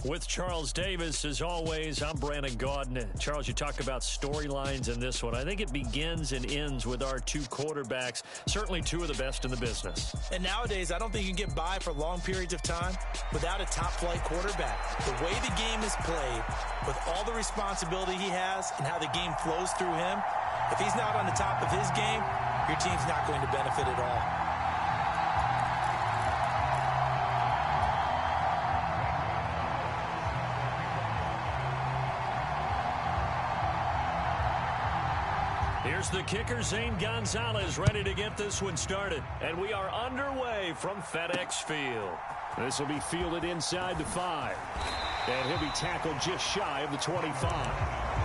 With Charles Davis, as always, I'm Brandon Gaudin. Charles, you talk about storylines in this one. I think it begins and ends with our two quarterbacks, certainly two of the best in the business. And nowadays, I don't think you can get by for long periods of time without a top-flight quarterback. The way the game is played, with all the responsibility he has and how the game flows through him, if he's not on the top of his game, your team's not going to benefit at all. Here's the kicker, Zane Gonzalez, ready to get this one started. And we are underway from FedEx Field. This will be fielded inside the 5. And he'll be tackled just shy of the 25.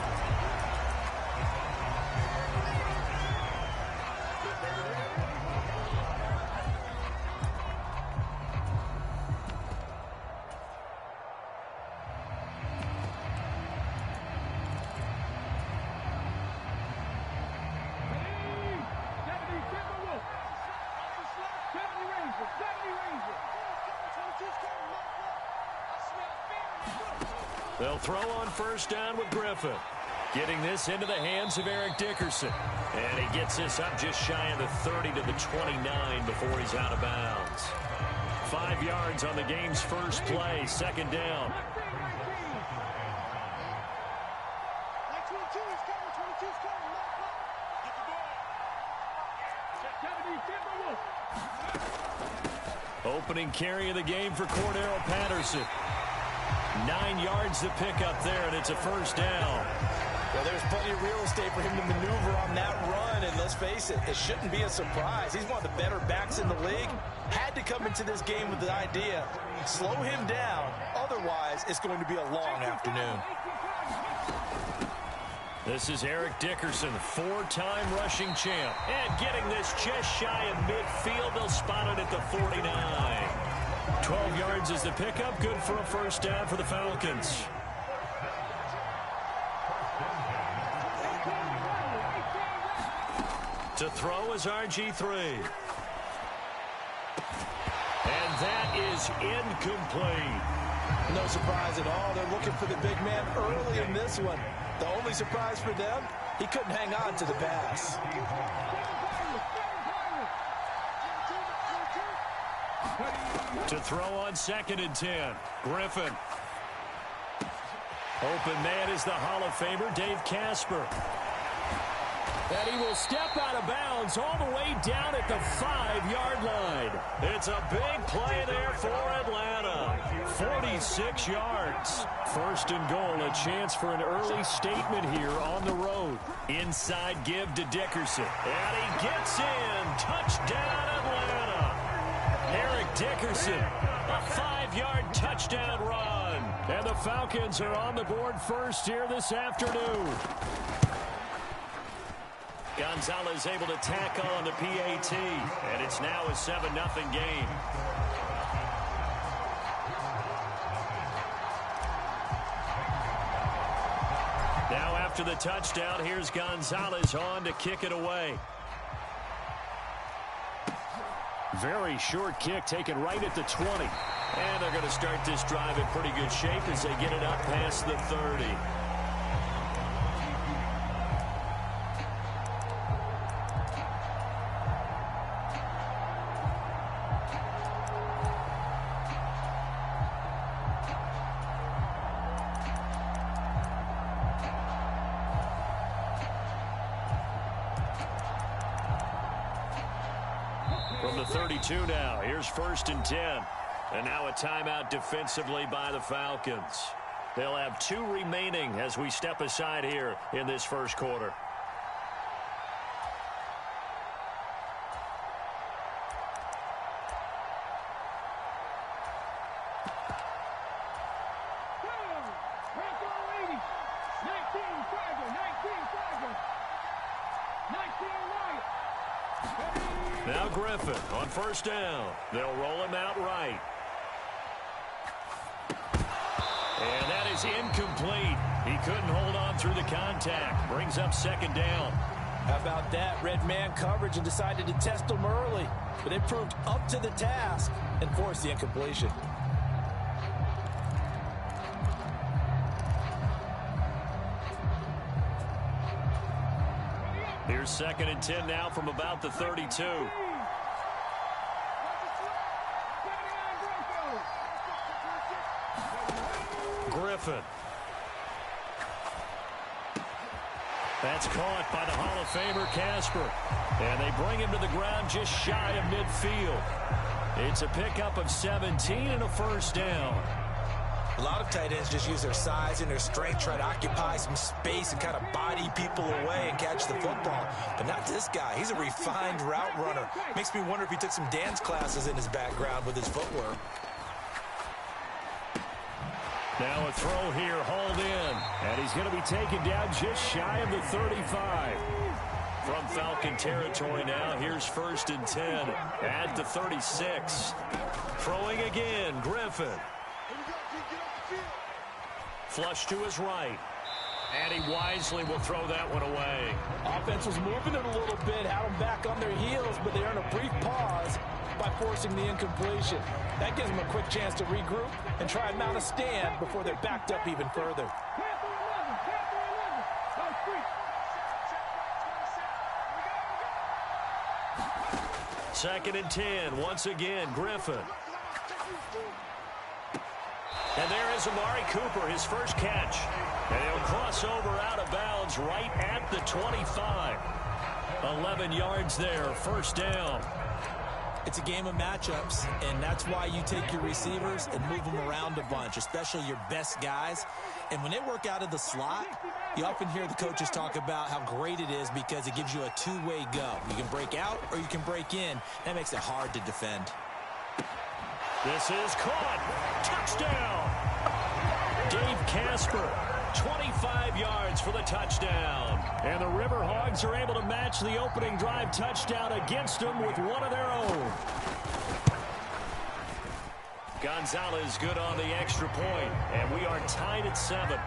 They'll throw on first down with Griffin. Getting this into the hands of Eric Dickerson. And he gets this up just shy of the 30 to the 29 before he's out of bounds. 5 yards on the game's first play, second down. Opening carry of the game for Cordero Patterson. 9 yards to pick up there, and it's a first down. Well, there's plenty of real estate for him to maneuver on that run, and let's face it, it shouldn't be a surprise. He's one of the better backs in the league. Had to come into this game with the idea, slow him down, otherwise it's going to be a long afternoon. This is Eric Dickerson, 4-time rushing champ. And getting this just shy of midfield, they'll spot it at the 49. 12 yards is the pickup, good for a first down for the Falcons. To throw is RG3. And that is incomplete. No surprise at all. They're looking for the big man early in this one. The only surprise for them, he couldn't hang on to the pass. To throw on 2nd and 10. Griffin. Open man is the Hall of Famer, Dave Casper. And he will step out of bounds all the way down at the 5-yard line. It's a big play there for Atlanta. 46 yards. First and goal, a chance for an early statement here on the road. Inside give to Dickerson. And he gets in. Touchdown, Atlanta. Eric Dickerson, a 5-yard touchdown run. And the Falcons are on the board first here this afternoon. Gonzalez able to tack on the PAT, and it's now a 7-0 game. Now after the touchdown, here's Gonzalez on to kick it away. Very short kick taken right at the 20. And they're going to start this drive in pretty good shape as they get it up past the 30. From the 32 now, here's 1st and 10. And now a timeout defensively by the Falcons. They'll have 2 remaining as we step aside here in this first quarter. Now Griffin on first down. They'll roll him out right. And that is incomplete. He couldn't hold on through the contact. Brings up second down. How about that? Red man coverage and decided to test him early. But it proved up to the task and forced the incompletion. Here's 2nd and 10 now from about the 32. Griffin. That's caught by the Hall of Famer Casper. And they bring him to the ground just shy of midfield. It's a pickup of 17 and a first down. A lot of tight ends just use their size and their strength, try to occupy some space and kind of body people away and catch the football. But not this guy. He's a refined route runner. Makes me wonder if he took some dance classes in his background with his footwork. Now a throw here, hauled in. And he's going to be taken down just shy of the 35. From Falcon territory now, here's 1st and 10 at the 36. Throwing again, Griffin. Flush to his right. And he wisely will throw that one away. Offense was moving it a little bit, had them back on their heels, but they earned a brief pause by forcing the incompletion. That gives them a quick chance to regroup and try and mount a stand before they're backed up even further. Second and 10, once again, Griffin. And there is Amari Cooper, his first catch. And he'll cross over out of bounds right at the 25. 11 yards there, first down. It's a game of matchups, and that's why you take your receivers and move them around a bunch, especially your best guys. And when they work out of the slot, you often hear the coaches talk about how great it is because it gives you a two-way go. You can break out or you can break in. That makes it hard to defend. This is caught. Touchdown. Dave Casper, 25 yards for the touchdown. And the Riverhogs are able to match the opening drive touchdown against them with one of their own. Gonzalez good on the extra point, and we are tied at 7.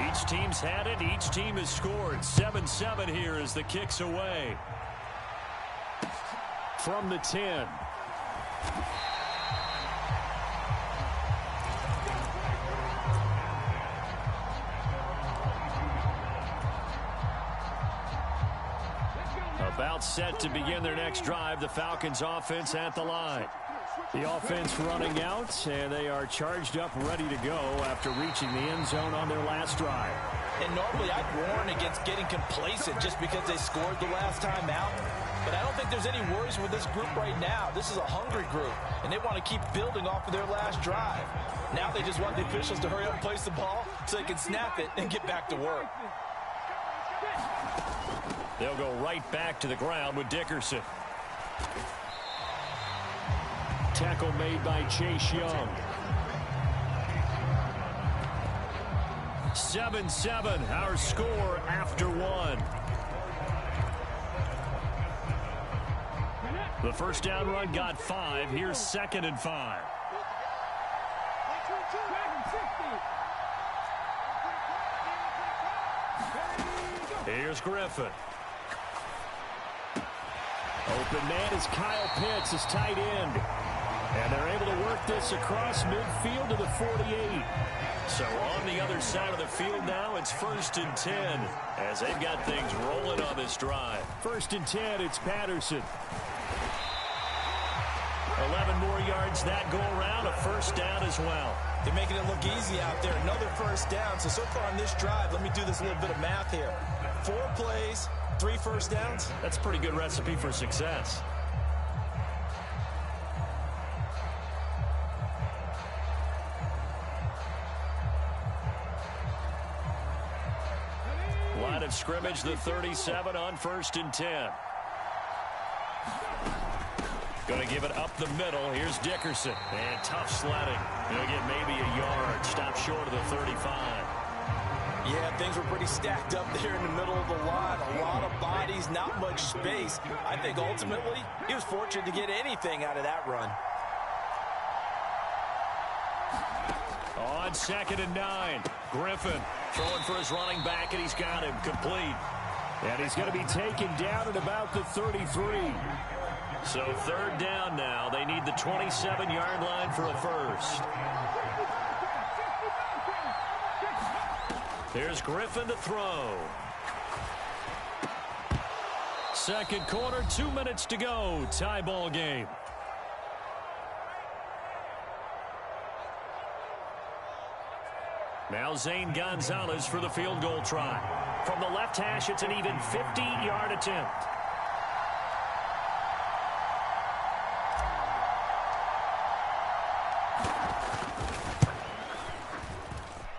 Each team's had it. Each team has scored. 7-7 here as the kick's away. From the 10. About set to begin their next drive. The Falcons offense at the line. The offense running out, and they are charged up, ready to go after reaching the end zone on their last drive. And normally I'd warn against getting complacent just because they scored the last time out. But I don't think there's any worries with this group right now. This is a hungry group, and they want to keep building off of their last drive. Now they just want the officials to hurry up and place the ball so they can snap it and get back to work. They'll go right back to the ground with Dickerson. Tackle made by Chase Young. 7-7, our score after 1. The first down run got 5. Here's 2nd and 5. Here's Griffin. Open man is Kyle Pitts, his tight end. And they're able to work this across midfield to the 48. So on the other side of the field now, it's 1st and 10 as they've got things rolling on this drive. 1st and 10, it's Patterson. 11 more yards that go around, a first down as well. They're making it look easy out there. Another first down. So far on this drive, let me do this little bit of math here. 4 plays, 3 first downs. That's a pretty good recipe for success. Line of scrimmage, the 37 on 1st and 10. Going to give it up the middle. Here's Dickerson. And tough sledding. He'll get maybe a yard. Stop short of the 35. Yeah, things were pretty stacked up there in the middle of the line. A lot of bodies, not much space. I think ultimately he was fortunate to get anything out of that run. On 2nd and 9, Griffin throwing for his running back, and he's got him complete. And he's going to be taken down at about the 33. So 3rd down now. They need the 27-yard line for a first. Here's Griffin to throw. 2nd quarter, 2 minutes to go. Tie ball game. Now Zane Gonzalez for the field goal try. From the left hash, it's an even 50-yard attempt.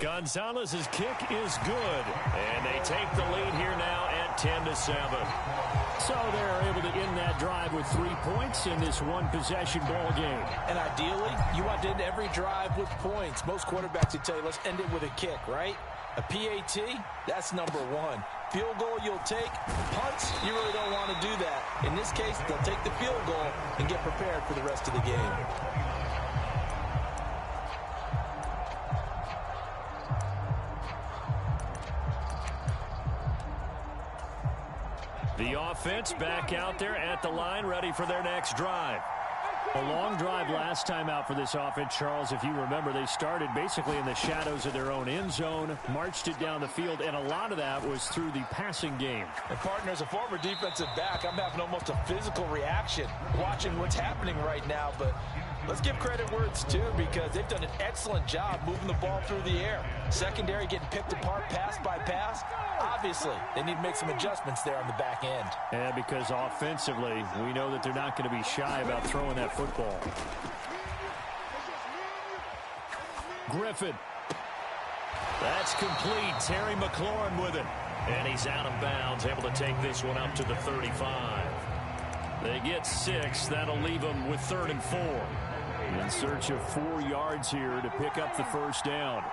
Gonzalez's kick is good, and they take the lead here now at 10-7. So they're able to end that drive with 3 points in this one-possession ball game. And ideally, you want to end every drive with points. Most quarterbacks would tell you, let's end it with a kick, right? A PAT, that's number 1. Field goal you'll take. Punts, you really don't want to do that. In this case, they'll take the field goal and get prepared for the rest of the game. The offense back out there at the line, ready for their next drive. A long drive last time out for this offense, Charles. If you remember, they started basically in the shadows of their own end zone, marched it down the field, and a lot of that was through the passing game. And partner, as a former defensive back, I'm having almost a physical reaction watching what's happening right now. But let's give credit where it's due, because they've done an excellent job moving the ball through the air. Secondary getting picked apart pass by pass. Obviously, they need to make some adjustments there on the back end. Yeah, because offensively, we know that they're not going to be shy about throwing that football. Griffin. That's complete. Terry McLaurin with it. And he's out of bounds, able to take this one up to the 35. They get 6. That'll leave them with 3rd and 4. In search of 4 yards here to pick up the first down.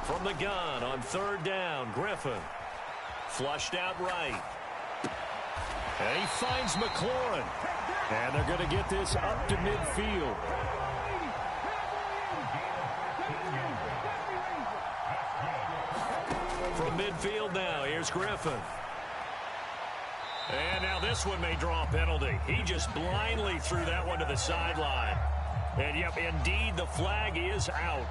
From the gun on 3rd down, Griffin. Flushed out right. And he finds McLaurin. And they're going to get this up to midfield. From midfield now, here's Griffin. And now this one may draw a penalty. He just blindly threw that one to the sideline. And yep, indeed, the flag is out.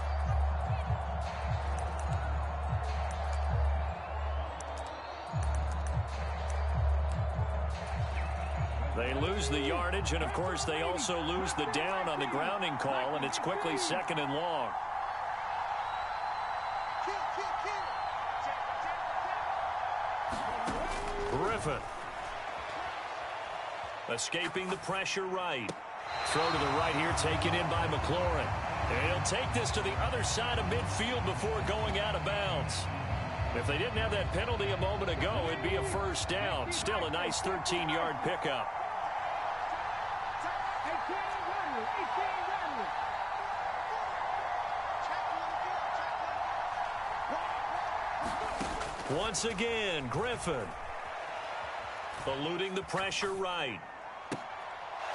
They lose the yardage, and of course they also lose the down on the grounding call, and it's quickly 2nd and long. Griffin. Escaping the pressure right. Throw to the right here, taken in by McLaurin. And he'll take this to the other side of midfield before going out of bounds. If they didn't have that penalty a moment ago, it'd be a first down. Still a nice 13-yard pickup. Once again, Griffin. Eluding the pressure right.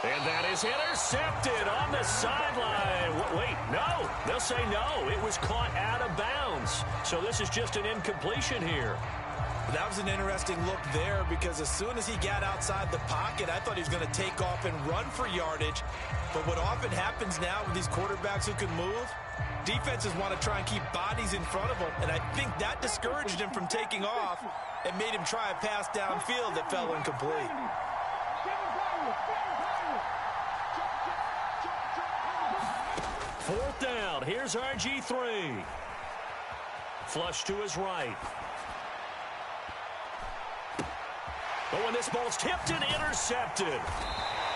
And that is intercepted on the sideline. Wait, no. They'll say no. It was caught out of bounds. So this is just an incompletion here. That was an interesting look there, because as soon as he got outside the pocket, I thought he was going to take off and run for yardage. But what often happens now with these quarterbacks who can move, defenses want to try and keep bodies in front of them, and I think that discouraged him from taking off and made him try a pass downfield that fell incomplete. Fourth down. Here's RG3. Flush to his right. But when this ball's tipped and intercepted.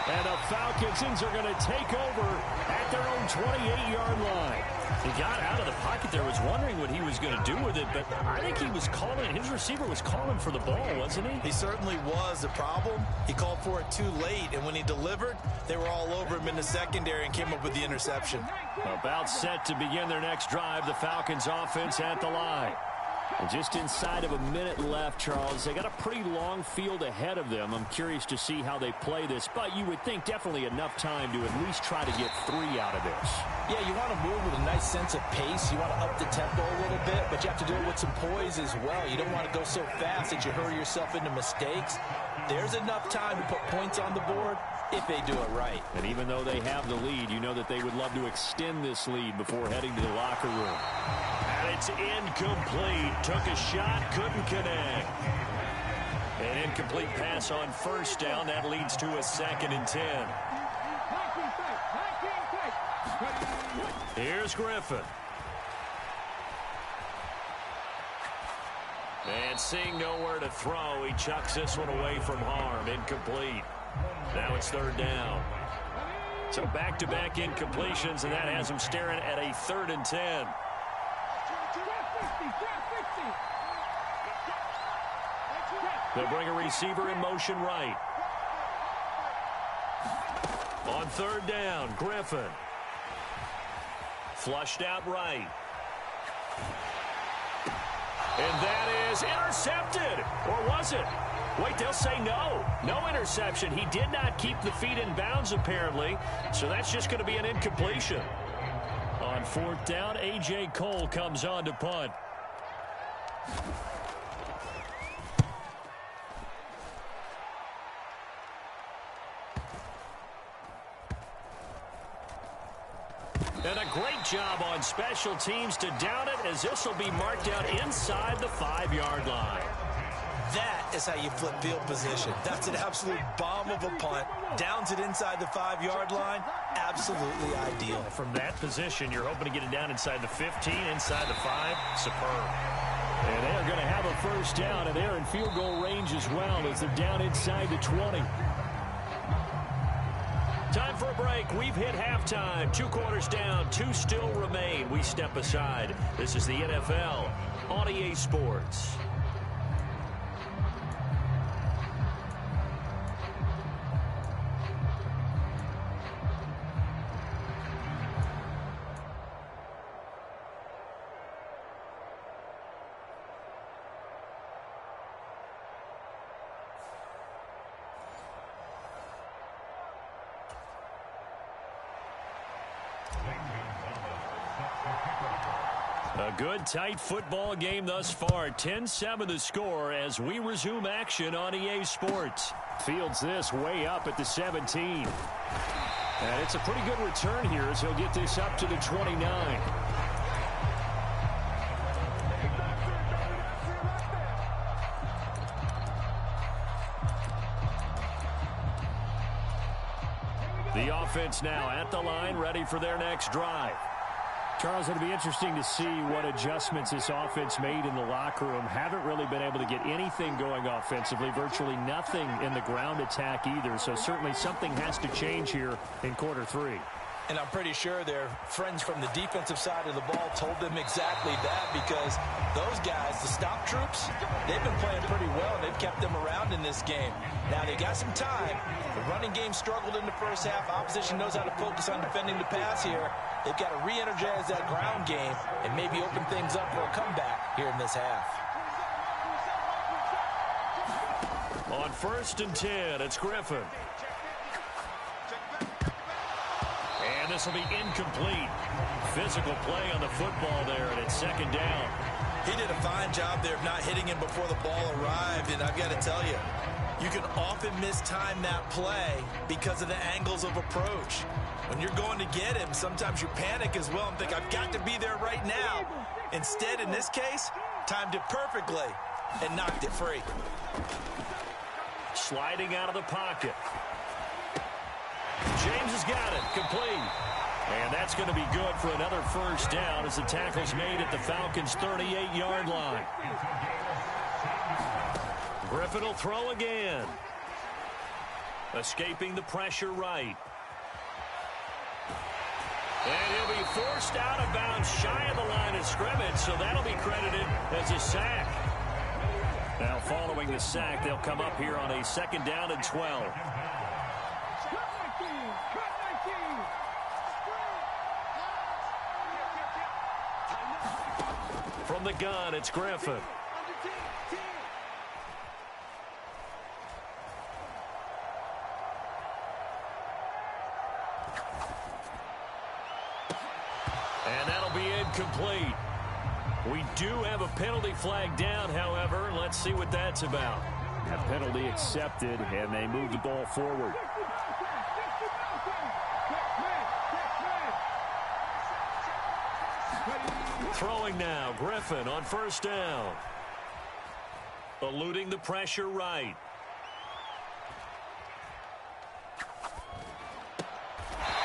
And the Falcons are going to take over at their own 28-yard line. He got out of the pocket there, was wondering what he was going to do with it, but I think he was calling, his receiver was calling for the ball, wasn't he? He certainly was. The problem, he called for it too late, and when he delivered, they were all over him in the secondary and came up with the interception. About set to begin their next drive, the Falcons offense at the line. And just inside of a minute left, Charles. They got a pretty long field ahead of them. I'm curious to see how they play this, but you would think definitely enough time to at least try to get 3 out of this. Yeah, you want to move with a nice sense of pace. You want to up the tempo a little bit, but you have to do it with some poise as well. You don't want to go so fast that you hurry yourself into mistakes. There's enough time to put points on the board if they do it right. And even though they have the lead, you know that they would love to extend this lead before heading to the locker room. And it's incomplete. Took a shot, couldn't connect. An incomplete pass on first down. That leads to a 2nd and 10. Here's Griffin. And seeing nowhere to throw, he chucks this one away from harm. Incomplete. Now it's 3rd down. So back-to-back incompletions, and that has him staring at a 3rd and 10. They'll bring a receiver in motion right. On 3rd down, Griffin. Flushed out right. And that is intercepted. Or was it? Wait, they'll say no. No interception. He did not keep the feet in bounds, apparently. So that's just going to be an incompletion. On 4th down, A.J. Cole comes on to punt. And a great job on special teams to down it, as this will be marked out inside the 5-yard line. That is how you flip field position. That's an absolute bomb of a punt. Downs it inside the 5-yard line. Absolutely ideal. From that position, you're hoping to get it down inside the 15, inside the 5. Superb. And they are going to have a first down, and they're in field goal range as well as they're down inside the 20. Time for a break. We've hit halftime. 2 quarters down. 2 still remain. We step aside. This is the NFL on EA Sports. A good, tight football game thus far. 10-7 the score as we resume action on EA Sports. Fields this way up at the 17. And it's a pretty good return here as he'll get this up to the 29. The offense now at the line, ready for their next drive. Charles, it'll be interesting to see what adjustments this offense made in the locker room. Haven't really been able to get anything going offensively, virtually nothing in the ground attack either. So certainly something has to change here in quarter 3. And I'm pretty sure their friends from the defensive side of the ball told them exactly that, because those guys, the stop troops, they've been playing pretty well. They've kept them around in this game. Now they got some time. The running game struggled in the first half. Opposition knows how to focus on defending the pass here. They've got to re-energize that ground game and maybe open things up for a comeback here in this half. On 1st and 10, it's Griffin. And this will be incomplete. Physical play on the football there, and it's 2nd down. He did a fine job there of not hitting him before the ball arrived, and I've got to tell you, you can often mistime that play because of the angles of approach. When you're going to get him, sometimes you panic as well and think, I've got to be there right now. Instead, in this case, timed it perfectly and knocked it free. Sliding out of the pocket. James has got it. Complete. And that's going to be good for another first down as the tackle's made at the Falcons' 38-yard line. Griffin will throw again. Escaping the pressure right. And he'll be forced out of bounds shy of the line of scrimmage, so that'll be credited as a sack. Now following the sack, they'll come up here on a 2nd down and 12. From the gun, it's Griffin. And that'll be incomplete. We do have a penalty flag down, however. Let's see what that's about. A penalty accepted, and they move the ball forward. Throwing now, Griffin on 1st down. Eluding the pressure right.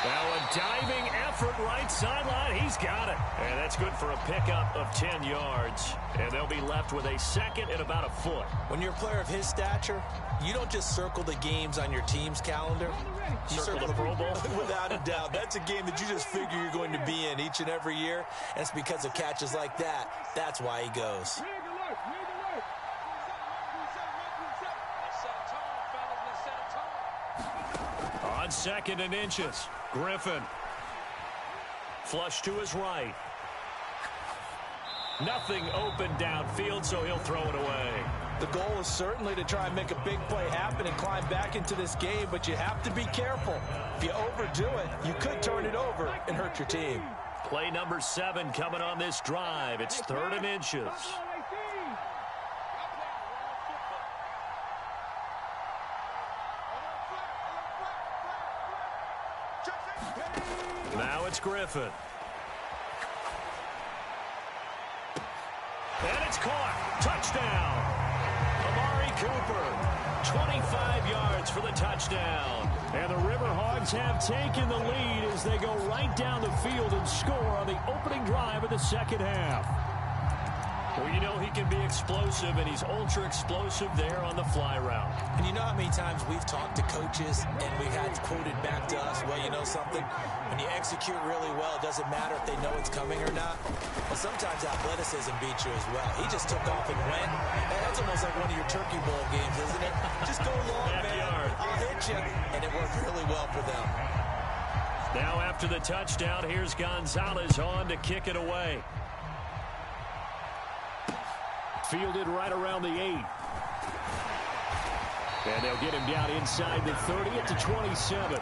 Now a diving effort right sideline. He's got it. And that's good for a pickup of 10 yards. And they'll be left with a 2nd and about a foot. When you're a player of his stature, you don't just circle the games on your team's calendar. You circle the Pro Bowl? Without a doubt. That's a game that you just figure you're going to be in each and every year. And it's because of catches like that. That's why he goes. On 2nd and inches, Griffin. Flush to his right. Nothing open downfield, so he'll throw it away. The goal is certainly to try and make a big play happen and climb back into this game, but you have to be careful. If you overdo it, you could turn it over and hurt your team. Play number 7 coming on this drive. It's 3rd and inches. Now it's Griffin. And it's caught. Touchdown. Amari Cooper. 25 yards for the touchdown. And the Riverhogs have taken the lead as they go right down the field and score on the opening drive of the 2nd half. Well, you know he can be explosive, and he's ultra-explosive there on the fly route. And you know how many times we've talked to coaches and we've had quoted back to us, well, you know something? When you execute really well, it doesn't matter if they know it's coming or not. Well, sometimes athleticism beats you as well. He just took off and went. And that's almost like one of your Turkey Bowl games, isn't it? Just go long, man. I'll hit you. And it worked really well for them. Now after the touchdown, here's Gonzalez on to kick it away. Fielded right around the 8. And they'll get him down inside the 30 at the 27.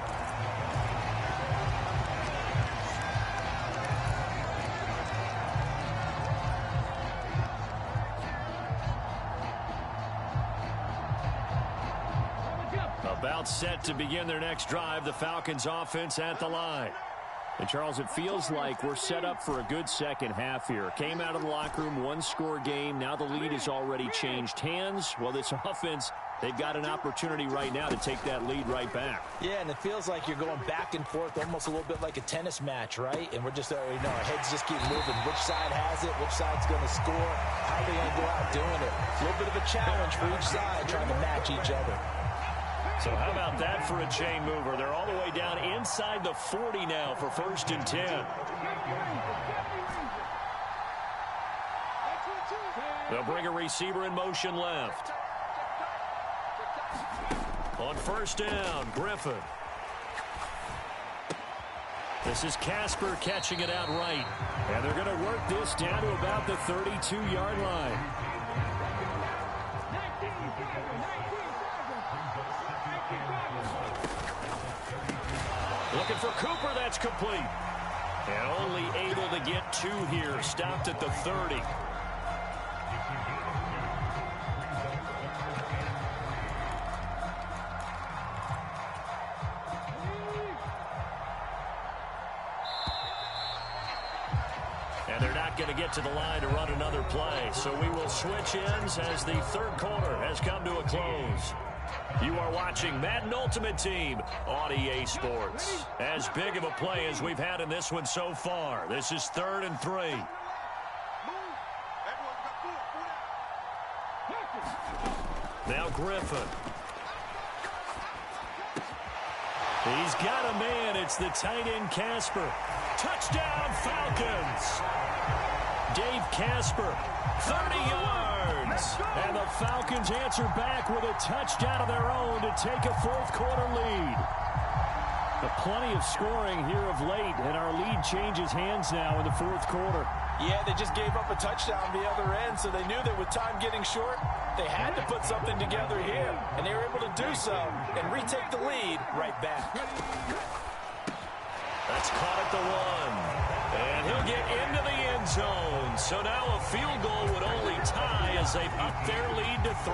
About set to begin their next drive, the Falcons offense at the line. And, Charles, it feels like we're set up for a good 2nd half here. Came out of the locker room, 1-score game. Now the lead has already changed hands. Well, this offense, they've got an opportunity right now to take that lead right back. Yeah, and it feels like you're going back and forth, almost a little bit like a tennis match, right? And we're just, our heads just keep moving. Which side has it? Which side's going to score? How are they going to go out doing it? A little bit of a challenge for each side, trying to match each other. So how about that for a chain mover? They're all the way down inside the 40 now for 1st and 10. They'll bring a receiver in motion left. On 1st down, Griffin. This is Casper catching it out right. And they're going to work this down to about the 32-yard line. Looking for Cooper, that's complete. And only able to get 2 here, stopped at the 30. And they're not going to get to the line to run another play. So we will switch ends as the 3rd quarter has come to a close. You are watching Madden Ultimate Team on EA Sports. As big of a play as we've had in this one so far. This is 3rd and 3. Now Griffin. He's got a man. It's the tight end, Casper. Touchdown, Falcons. Dave Casper, 30 yards. And the Falcons answer back with a touchdown of their own to take a fourth-quarter lead. Plenty of scoring here of late, and our lead changes hands now in the fourth quarter. Yeah, they just gave up a touchdown the other end, so they knew that with time getting short, they had to put something together here, and they were able to do so and retake the lead right back. That's caught at the 1, and he'll get into the end zone. So now a field goal would only tie as they've upped their lead to 3.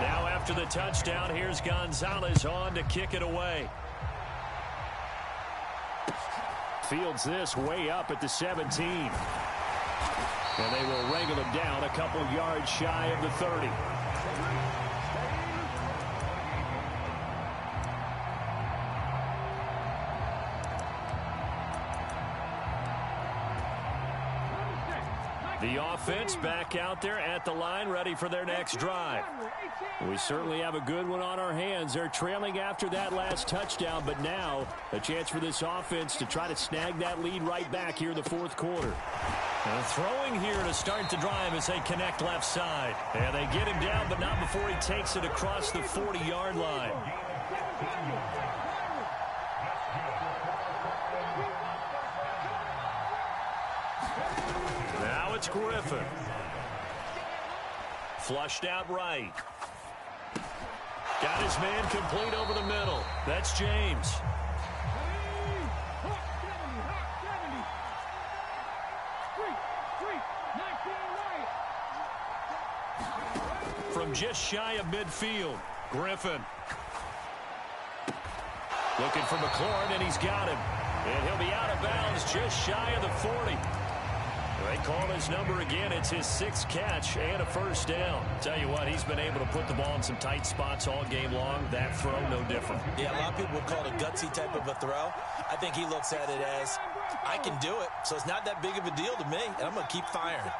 Now after the touchdown, here's Gonzalez on to kick it away. Fields this way up at the 17. And they will wrangle him down a couple yards shy of the 30. The offense back out there at the line, ready for their next drive. We certainly have a good one on our hands. They're trailing after that last touchdown, but now a chance for this offense to try to snag that lead right back here in the fourth quarter. And throwing here to start the drive as they connect left side. And they get him down, but not before he takes it across the 40-yard line. Now it's Griffin. Flushed out right. Got his man complete over the middle. That's James. From just shy of midfield, Griffin. Looking for McLaurin, and he's got him. And he'll be out of bounds just shy of the 40. They call his number again. It's his 6th catch and a first down. Tell you what, he's been able to put the ball in some tight spots all game long. That throw, no different. Yeah, a lot of people would call it a gutsy type of a throw. I think he looks at it as, I can do it, so it's not that big of a deal to me, and I'm going to keep firing.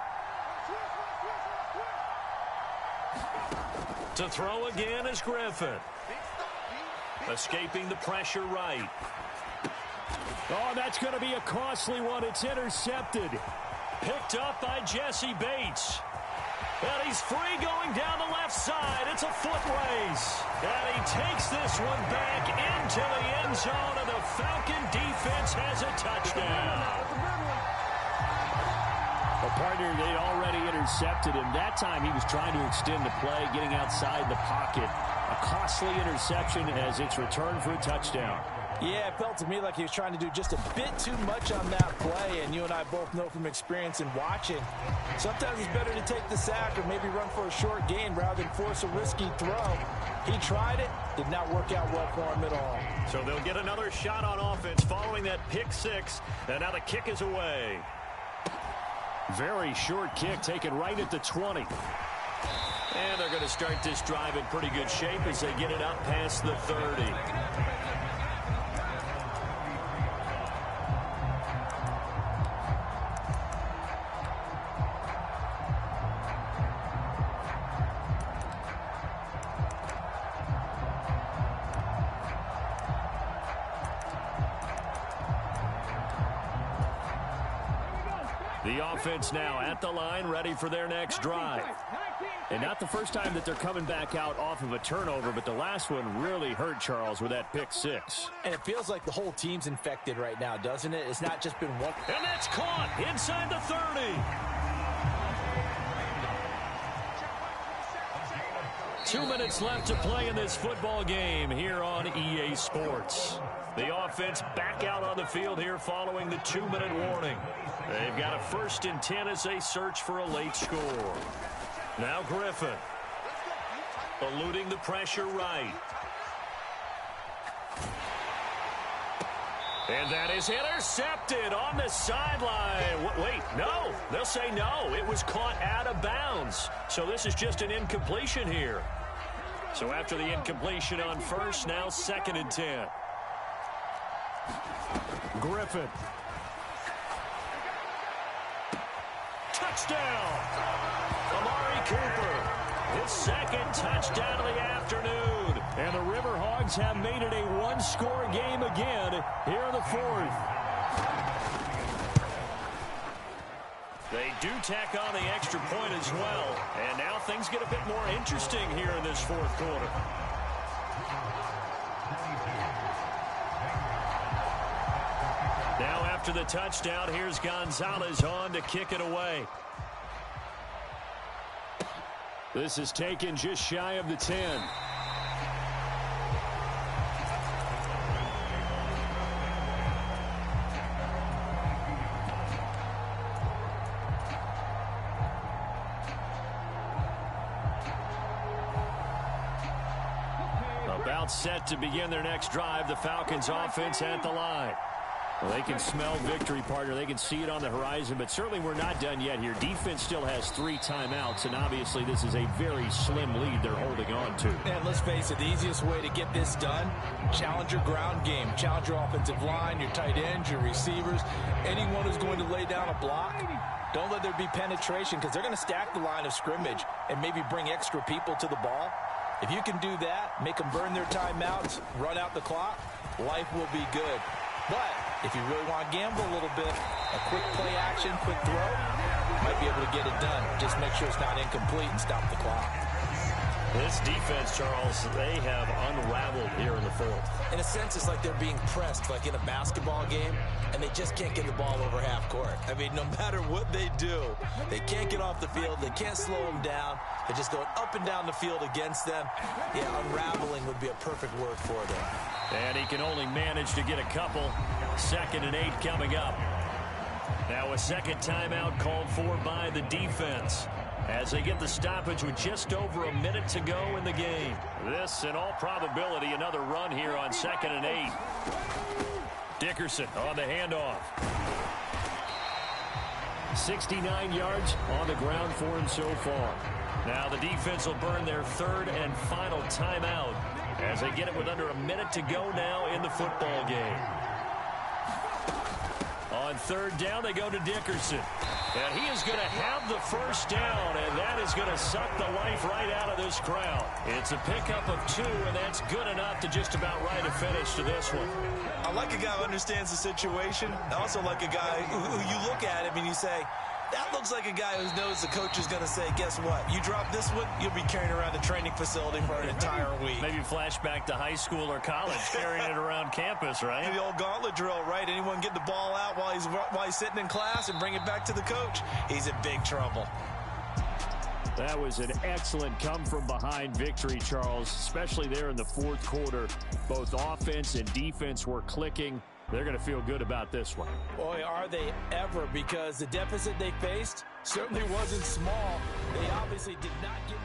To throw again is Griffin. Escaping the pressure right. Oh, that's going to be a costly one. It's intercepted. Picked up by Jesse Bates. And he's free going down the left side. It's a foot race. And he takes this one back into the end zone, and the Falcon defense has a touchdown. A partner, they'd already intercepted him. That time he was trying to extend the play, getting outside the pocket. A costly interception as it's returned for a touchdown. Yeah, it felt to me like he was trying to do just a bit too much on that play, and you and I both know from experience and watching, sometimes it's better to take the sack or maybe run for a short gain rather than force a risky throw. He tried it, did not work out well for him at all. So they'll get another shot on offense following that pick 6, and now the kick is away. Very short kick taken right at the 20. And they're going to start this drive in pretty good shape as they get it up past the 30. The offense now at the line, ready for their next drive. And not the first time that they're coming back out off of a turnover, but the last one really hurt Charles with that pick 6. And it feels like the whole team's infected right now, doesn't it? It's not just been one. And that's caught inside the 30. 2 minutes left to play in this football game here on EA Sports. The offense back out on the field here following the 2-minute warning. They've got a 1st and 10 as they search for a late score. Now Griffin, eluding the pressure right. And that is intercepted on the sideline. Wait, no. They'll say no. It was caught out of bounds. So this is just an incompletion here. So after the incompletion on 1st, now 2nd and 10. Griffin. Touchdown. Amari Cooper. his second touchdown of the afternoon. And the Riverhogs have made it a one-score game again here in the fourth. They do tack on the extra point as well. And now things get a bit more interesting here in this fourth quarter. Now after the touchdown, here's Gonzalez on to kick it away. This is taken just shy of the 10. About set to begin their next drive, the Falcons offense at the line. Well, they can smell victory, partner. They can see it on the horizon, but certainly we're not done yet here. Defense still has 3 timeouts, and obviously this is a very slim lead they're holding on to. And let's face it, the easiest way to get this done, challenge your ground game. Challenge your offensive line, your tight ends, your receivers, anyone who's going to lay down a block. Don't let there be penetration because they're going to stack the line of scrimmage and maybe bring extra people to the ball. If you can do that, make them burn their timeouts, run out the clock, life will be good. But if you really want to gamble a little bit, a quick play action, quick throw, might be able to get it done. Just make sure it's not incomplete and stop the clock. This defense, Charles, they have unraveled here in the fourth. In a sense, it's like they're being pressed, like in a basketball game, and they just can't get the ball over half court. I mean, no matter what they do, they can't get off the field. They can't slow them down. They're just going up and down the field against them. Yeah, unraveling would be a perfect word for them. And he can only manage to get a couple. 2nd and 8 coming up. Now a second timeout called for by the defense as they get the stoppage with just over a minute to go in the game. This, in all probability, another run here on 2nd and 8. Dickerson on the handoff. 69 yards on the ground for him so far. Now the defense will burn their 3rd and final timeout as they get it with under a minute to go now in the football game. On 3rd down, they go to Dickerson. And he is going to have the first down, and that is going to suck the life right out of this crowd. It's a pickup of 2, and that's good enough to just about write a finish to this one. I like a guy who understands the situation. I also like a guy who you look at him and you say, that looks like a guy who knows the coach is going to say, guess what? You drop this one, you'll be carrying around the training facility for an entire week. Maybe flashback to high school or college, carrying it around campus, right? The old gauntlet drill, right? Anyone get the ball out while he's sitting in class and bring it back to the coach? He's in big trouble. That was an excellent come-from-behind victory, Charles, especially there in the fourth quarter. Both offense and defense were clicking. They're going to feel good about this one. Boy, are they ever, because the deficit they faced certainly wasn't small. They obviously did not get...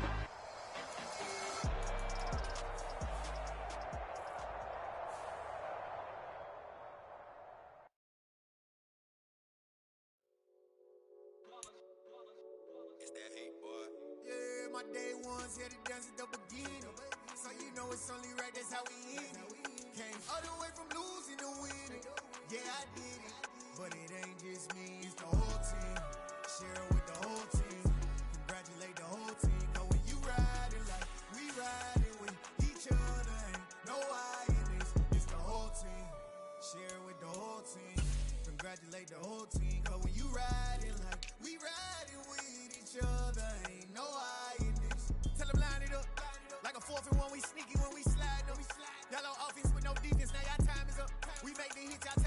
It's that hate, boy. Yeah, my day ones here to dance at the beginning. So you know it's only right, that's how we end it. Came all the way from losing to winning. Yeah, I did it. But it ain't just me, it's the whole team. Share it with the whole team. Congratulate the whole team. Cause when you riding like we riding with each other, ain't no I in this. It's the whole team. Share it with the whole team. Congratulate the whole team. Cause when you riding like we riding with each other, ain't no I in this. Tell them line it up. Like a 4th and 1, we sneaky when we slide. Y'all on offense with no defense, now y'all time is up. We make the hits, y'all